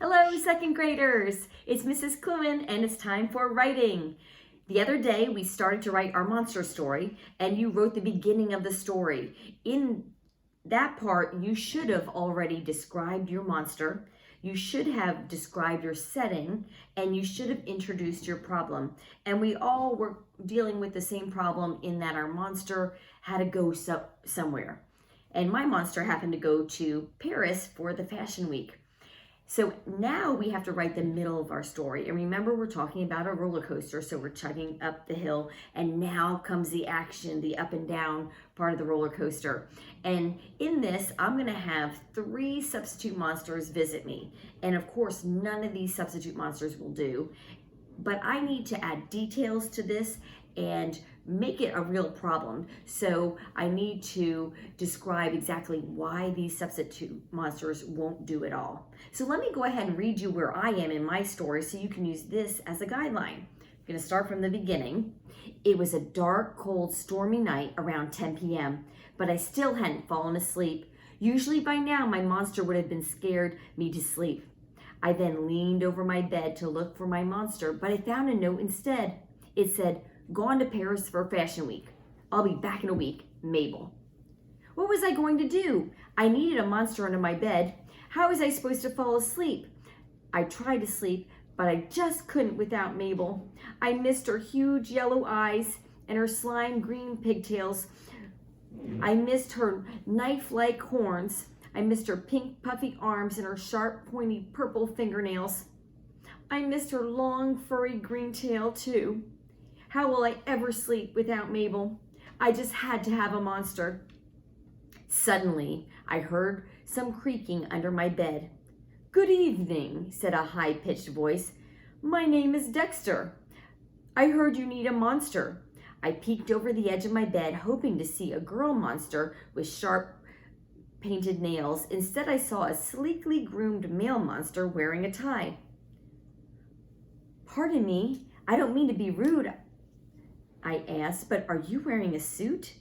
Hello, second graders. It's Mrs. Cluin, and it's time for writing. The other day, we started to write our monster story, and you wrote the beginning of the story. In that part, you should have already described your monster. You should have described your setting, and you should have introduced your problem. And we all were dealing with the same problem in that our monster had to go somewhere. And my monster happened to go to Paris for the Fashion Week. So now we have to write the middle of our story. And remember, we're talking about a roller coaster. So we're chugging up the hill, and now comes the action, the up and down part of the roller coaster. And in this, I'm going to have 3 substitute monsters visit me. And of course, none of these substitute monsters will do. But I need to add details to this and make it a real problem. So I need to describe exactly why these substitute monsters won't do it all. So let me go ahead and read you where I am in my story so you can use this as a guideline. I'm going to start from the beginning. It was a dark, cold, stormy night around 10 p.m., but I still hadn't fallen asleep. Usually by now, my monster would have been scared me to sleep. I then leaned over my bed to look for my monster, but I found a note instead. It said, "Gone to Paris for Fashion Week. I'll be back in a week, Mabel." What was I going to do? I needed a monster under my bed. How was I supposed to fall asleep? I tried to sleep, but I just couldn't without Mabel. I missed her huge yellow eyes and her slime green pigtails. I missed her knife-like horns. I missed her pink puffy arms and her sharp pointy purple fingernails. I missed her long furry green tail too. How will I ever sleep without Mabel? I just had to have a monster. Suddenly, I heard some creaking under my bed. "Good evening," said a high-pitched voice. "My name is Dexter. I heard you need a monster." I peeked over the edge of my bed, hoping to see a girl monster with sharp painted nails. Instead, I saw a sleekly groomed male monster wearing a tie. "Pardon me, I don't mean to be rude," I asked, "but are you wearing a suit?"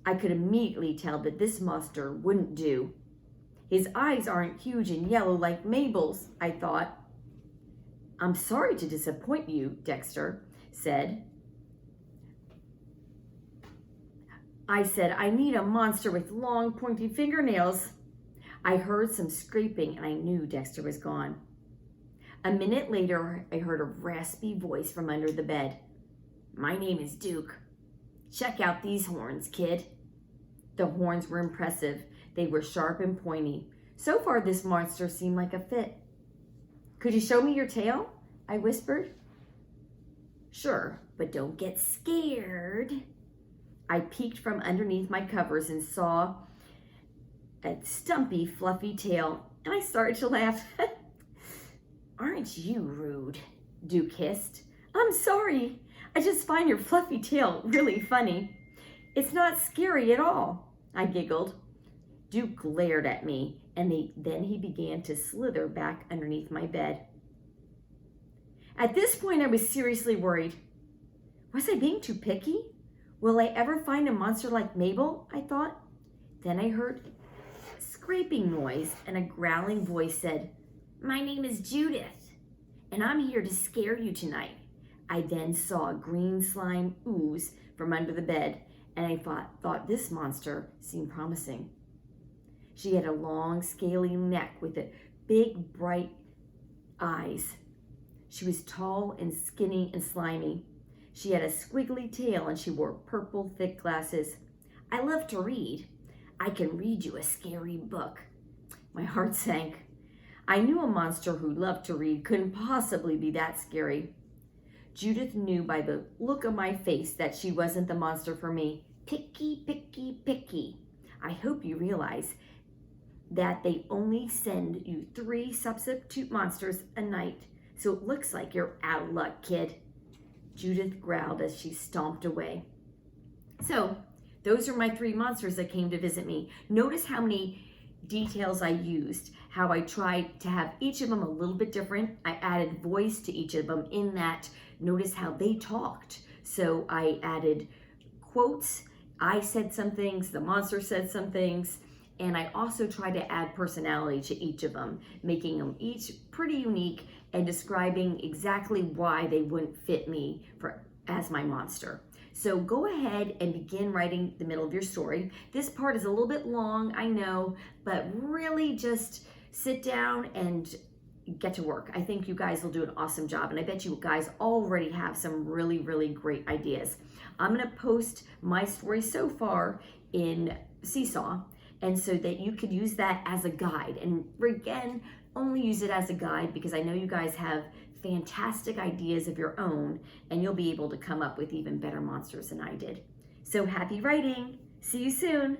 I could immediately tell that this monster wouldn't do. His eyes aren't huge and yellow like Mabel's, I thought. "I'm sorry to disappoint you," Dexter said. I said, "I need a monster with long, pointy fingernails." I heard some scraping and I knew Dexter was gone. A minute later, I heard a raspy voice from under the bed. "My name is Duke. Check out these horns, kid." The horns were impressive. They were sharp and pointy. So far, this monster seemed like a fit. "Could you show me your tail?" I whispered. "Sure, but don't get scared." I peeked from underneath my covers and saw a stumpy, fluffy tail, and I started to laugh. "Aren't you rude?" Duke hissed. "I'm sorry. I just find your fluffy tail really funny." "It's not scary at all," I giggled. Duke glared at me, and then he began to slither back underneath my bed. At this point, I was seriously worried. Was I being too picky? Will I ever find a monster like Mabel? I thought. Then I heard a scraping noise, and a growling voice said, "My name is Judith, and I'm here to scare you tonight." I then saw green slime ooze from under the bed, and I thought this monster seemed promising. She had a long, scaly neck with big, bright eyes. She was tall and skinny and slimy. She had a squiggly tail and she wore purple, thick glasses. "I love to read. I can read you a scary book." My heart sank. I knew a monster who loved to read couldn't possibly be that scary. Judith knew by the look of my face that she wasn't the monster for me. Picky, picky, picky. I hope you realize that they only send you 3 substitute monsters a night, so it looks like you're out of luck, kid. Judith growled as she stomped away. So, those are my 3 monsters that came to visit me. Notice how many details I used, how I tried to have each of them a little bit different. I added voice to each of them in that. Notice how they talked. So I added quotes. I said some things, the monster said some things, And I also tried to add personality to each of them, making them each pretty unique and describing exactly why they wouldn't fit me as my monster. So go ahead and begin writing the middle of your story. This part is a little bit long, I know, but really just sit down and get to work. I think you guys will do an awesome job, and I bet you guys already have some really, really great ideas. I'm gonna post my story so far in Seesaw, and so that you could use that as a guide. And again, only use it as a guide because I know you guys have fantastic ideas of your own, and you'll be able to come up with even better monsters than I did. So happy writing! See you soon!